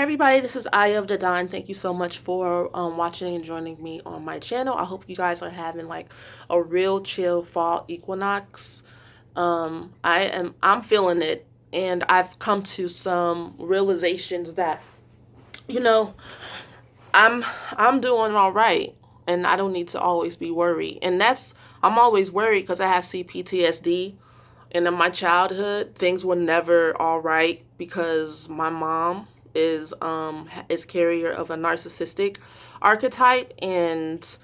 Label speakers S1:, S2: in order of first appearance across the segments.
S1: everybody, this is Aya of the Dawn. Thank you so much for watching and joining me on my channel. I hope you guys are having like a real chill fall equinox. I'm feeling it, and I've come to some realizations that, you know, I'm doing all right, and I don't need to always be worried. And I'm always worried because I have CPTSD. And in my childhood, things were never all right because my mom is carrier of a narcissistic archetype, and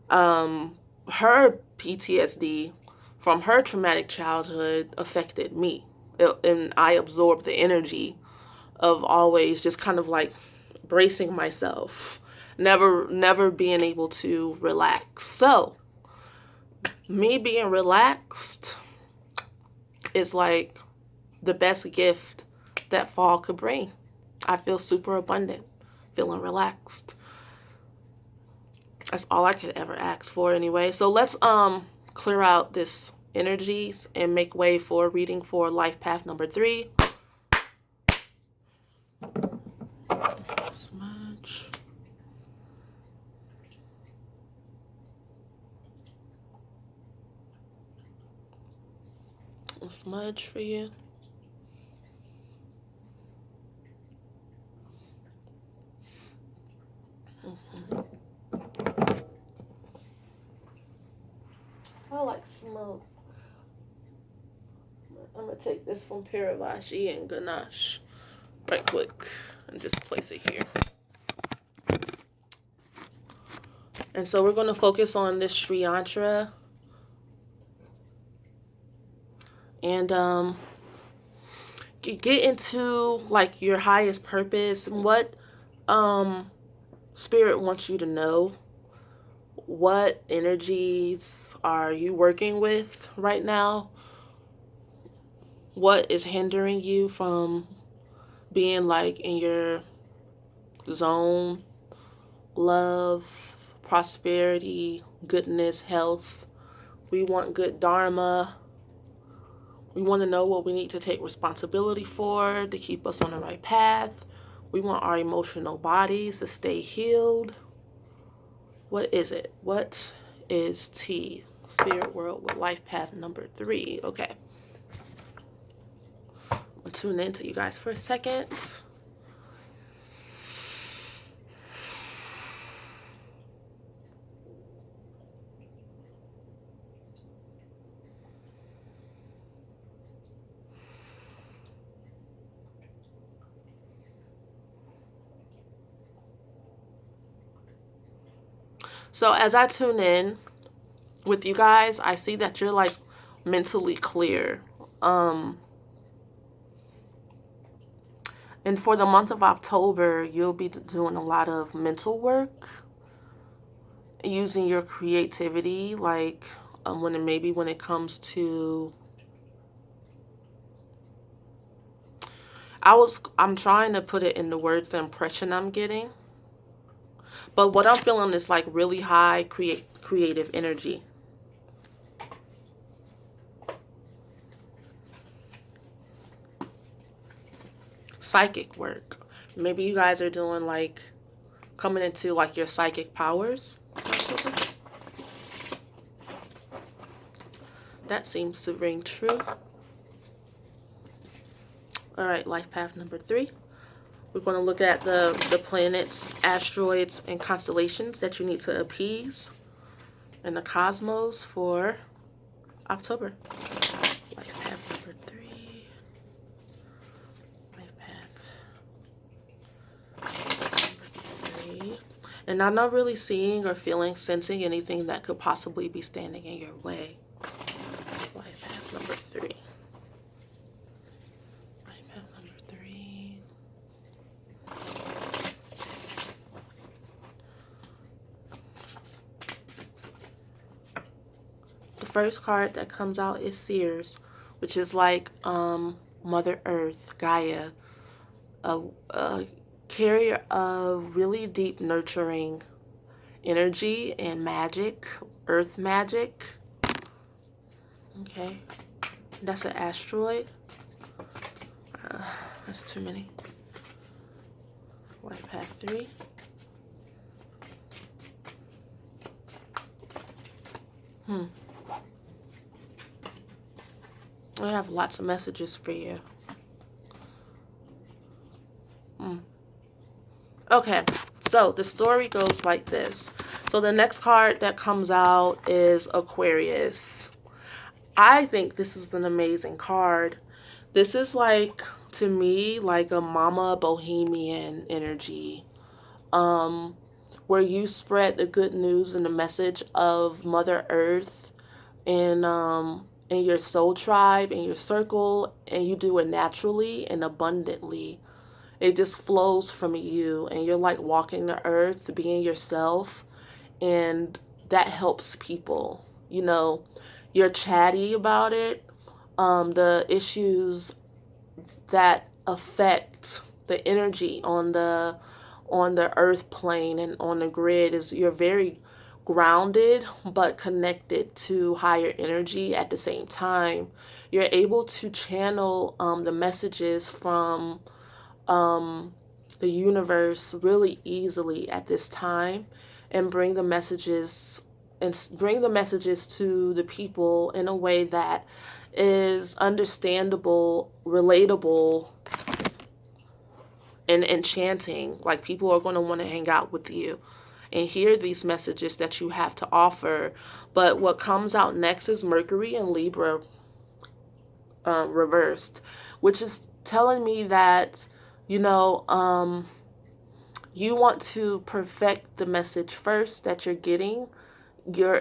S1: her PTSD from her traumatic childhood affected me, and I absorbed the energy of always just kind of like bracing myself, never being able to relax. So me being relaxed is like the best gift that fall could bring. I feel super abundant, feeling relaxed. That's all I could ever ask for anyway. So let's clear out this energies and make way for reading for life path number 3. Smudge. A smudge for you. I like smoke. I'm going to take this from Paravashi and Ganesh right quick and just place it here. And so we're going to focus on this Sri Yantra. And get into like your highest purpose and what Spirit wants you to know. What energies are you working with right now? What is hindering you from being like in your zone? Love, prosperity, goodness, health. We want good dharma. We want to know what we need to take responsibility for to keep us on the right path. We want our emotional bodies to stay healed. What is it? What is T? Spirit world with life path number 3. Okay. I'll tune into you guys for a second. So as I tune in with you guys, I see that you're like mentally clear. And for the month of October, you'll be doing a lot of mental work, using your creativity, like when it comes to, I'm trying to put it in the words, the impression I'm getting. But what I'm feeling is like really high creative energy. Psychic work. Maybe you guys are doing like coming into like your psychic powers. That seems to ring true. All right, life path number 3. We're going to look at the planets, asteroids, and constellations that you need to appease in the cosmos for October. Life path number 3. Life path number 3. And I'm not really seeing or sensing anything that could possibly be standing in your way. Life path number 3. First card that comes out is Seers, which is like Mother Earth, Gaia, a carrier of really deep nurturing energy and magic, earth magic. Okay, that's an asteroid. That's too many. Life Path 3. I have lots of messages for you. Okay, so the story goes like this. So the next card that comes out is Aquarius. I think this is an amazing card. This is like, to me, like a mama bohemian energy. Where you spread the good news and the message of Mother Earth in your soul tribe, in your circle, and you do it naturally and abundantly. It just flows from you, and you're like walking the earth, being yourself, and that helps people. You know, you're chatty about it. The issues that affect the energy on the earth plane and on the grid is you're very grounded but connected to higher energy at the same time. You're able to channel the messages from the universe really easily at this time, and bring the messages to the people in a way that is understandable, relatable, and enchanting. Like, people are going to want to hang out with you and hear these messages that you have to offer. But what comes out next is Mercury and Libra reversed, which is telling me that, you know, you want to perfect the message first that you're getting, your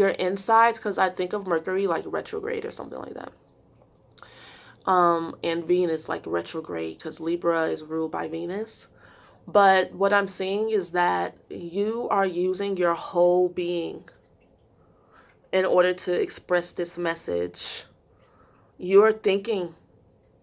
S1: insides, because I think of Mercury like retrograde or something like that. And Venus like retrograde, because Libra is ruled by Venus. But what I'm seeing is that you are using your whole being in order to express this message. You're thinking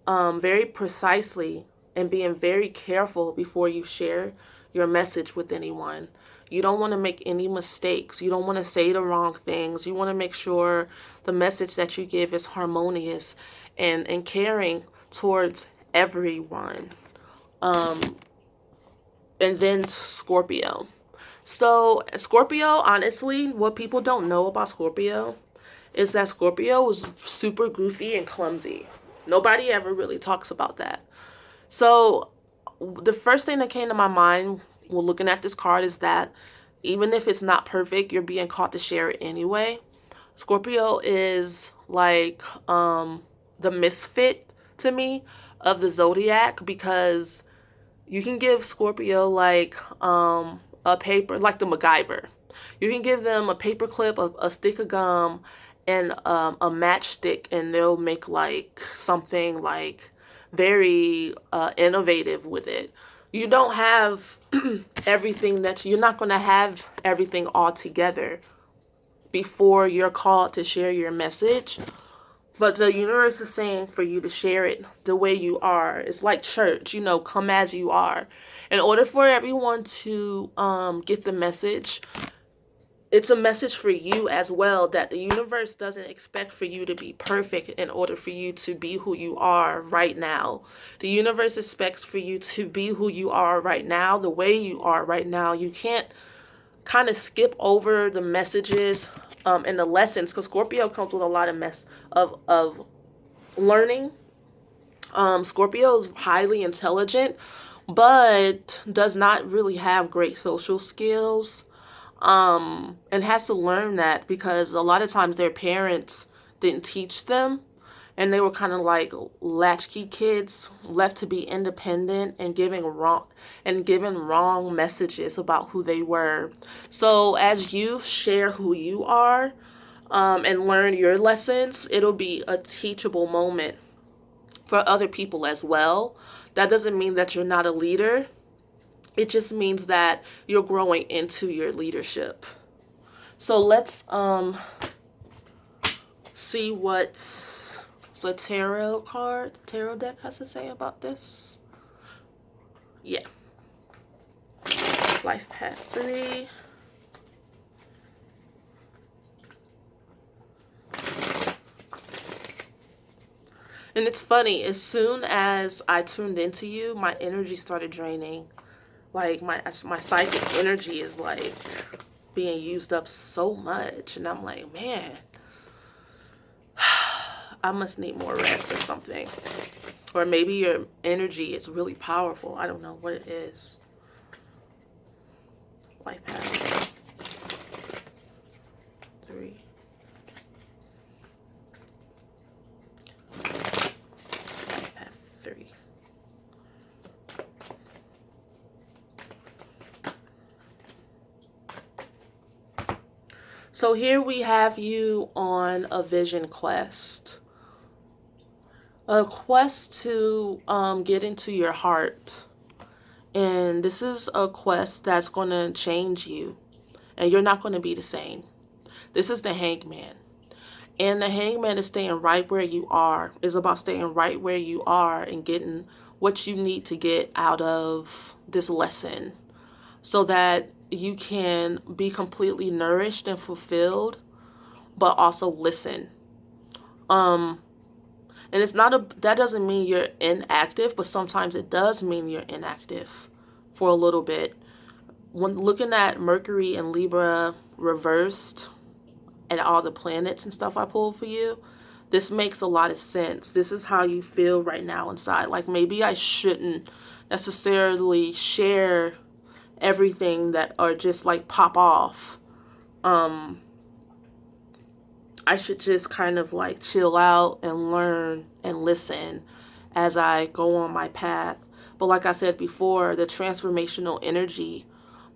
S1: very precisely and being very careful before you share your message with anyone. You don't want to make any mistakes. You don't want to say the wrong things. You want to make sure the message that you give is harmonious and caring towards everyone. And then Scorpio. So Scorpio, honestly, what people don't know about Scorpio is that Scorpio is super goofy and clumsy. Nobody ever really talks about that. So the first thing that came to my mind when looking at this card is that even if it's not perfect, you're being called to share it anyway. Scorpio is like the misfit to me of the zodiac, because you can give Scorpio like a paper, like the MacGyver. You can give them a paper clip, a stick of gum, and a matchstick, and they'll make like something like very innovative with it. You don't have everything you're not going to have everything all together before you're called to share your message. But the universe is saying for you to share it the way you are. It's like church, you know, come as you are. In order for everyone to get the message, it's a message for you as well, that the universe doesn't expect for you to be perfect in order for you to be who you are right now. The universe expects for you to be who you are right now, the way you are right now. You can't kind of skip over the messages and the lessons, because Scorpio comes with a lot of learning. Scorpio is highly intelligent, but does not really have great social skills. And has to learn that because a lot of times their parents didn't teach them, and they were kind of like latchkey kids, left to be independent and given wrong messages about who they were. So as you share who you are and learn your lessons, it'll be a teachable moment for other people as well. That doesn't mean that you're not a leader. It just means that you're growing into your leadership. So let's see what the tarot deck has to say about this. Yeah. Life Path 3. And it's funny, as soon as I tuned into you, my energy started draining. Like my psychic energy is like being used up so much. And I'm like, man, I must need more rest or something. Or maybe your energy is really powerful. I don't know what it is. Life path 3. Life path 3. So here we have you on a vision quest. A quest to get into your heart. And this is a quest that's going to change you. And you're not going to be the same. This is the Hangman. And the Hangman is staying right where you are. It's about staying right where you are and getting what you need to get out of this lesson, so that you can be completely nourished and fulfilled, but also listen. And it's not that doesn't mean you're inactive, but sometimes it does mean you're inactive for a little bit. When looking at Mercury and Libra reversed and all the planets and stuff I pulled for you, this makes a lot of sense. This is how you feel right now inside. Like, maybe I shouldn't necessarily share everything that, or just like pop off. I should just kind of like chill out and learn and listen as I go on my path. But like I said before, the transformational energy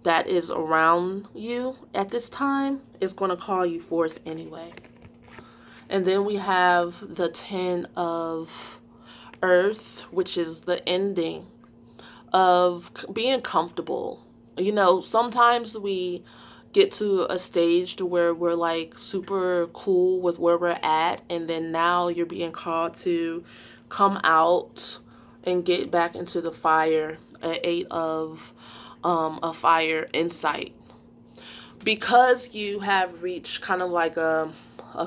S1: that is around you at this time is going to call you forth anyway. And then we have the 10 of Earth, which is the ending of being comfortable. You know, sometimes we get to a stage to where we're like super cool with where we're at, and then now you're being called to come out and get back into the fire. An 8 of a fire insight, because you have reached kind of like a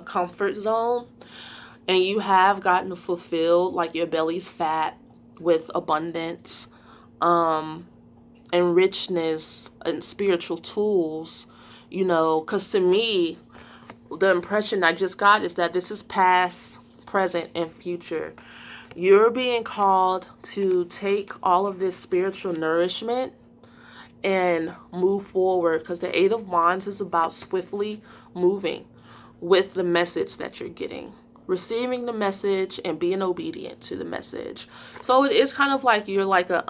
S1: comfort zone, and you have gotten fulfilled, like your belly's fat with abundance and richness and spiritual tools, you know, because to me, the impression I just got is that this is past, present, and future. You're being called to take all of this spiritual nourishment and move forward, because the 8 of Wands is about swiftly moving with the message that you're getting, receiving the message and being obedient to the message. So it is kind of like you're like a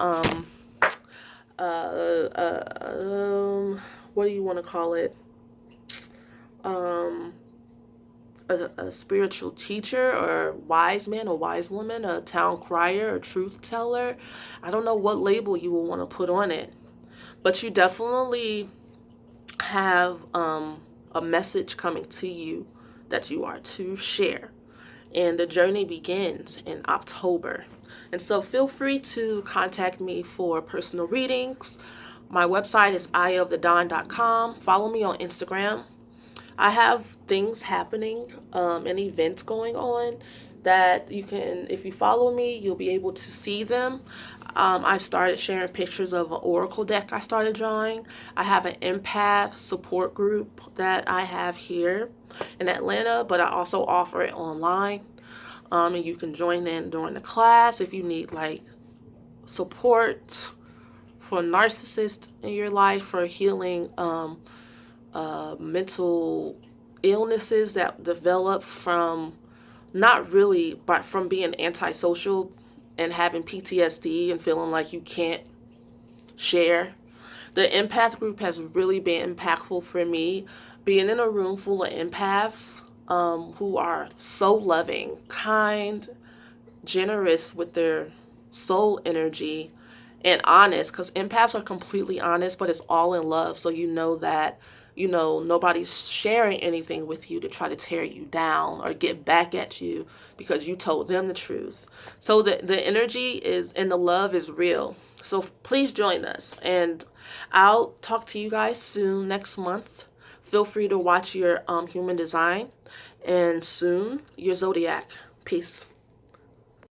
S1: what do you want to call it? A spiritual teacher, or wise man or wise woman, a town crier, a truth teller. I don't know what label you will want to put on it, but you definitely have a message coming to you that you are to share. And the journey begins in October. And so feel free to contact me for personal readings. My website is ajayaofthedawn.com. Follow me on Instagram. I have things happening and events going on that you can, if you follow me, you'll be able to see them. I've started sharing pictures of an oracle deck I started drawing. I have an empath support group that I have here in Atlanta, but I also offer it online. And you can join in during the class if you need like support for narcissists in your life, for healing mental illnesses that develop from not really, but from being antisocial and having PTSD and feeling like you can't share. The empath group has really been impactful for me. Being in a room full of empaths who are so loving, kind, generous with their soul energy, and honest, because empaths are completely honest, but it's all in love. So you know that, you know, nobody's sharing anything with you to try to tear you down or get back at you because you told them the truth. So the energy is, and the love is real. So please join us, and I'll talk to you guys soon next month. Feel free to watch your human design, and soon your zodiac. Peace.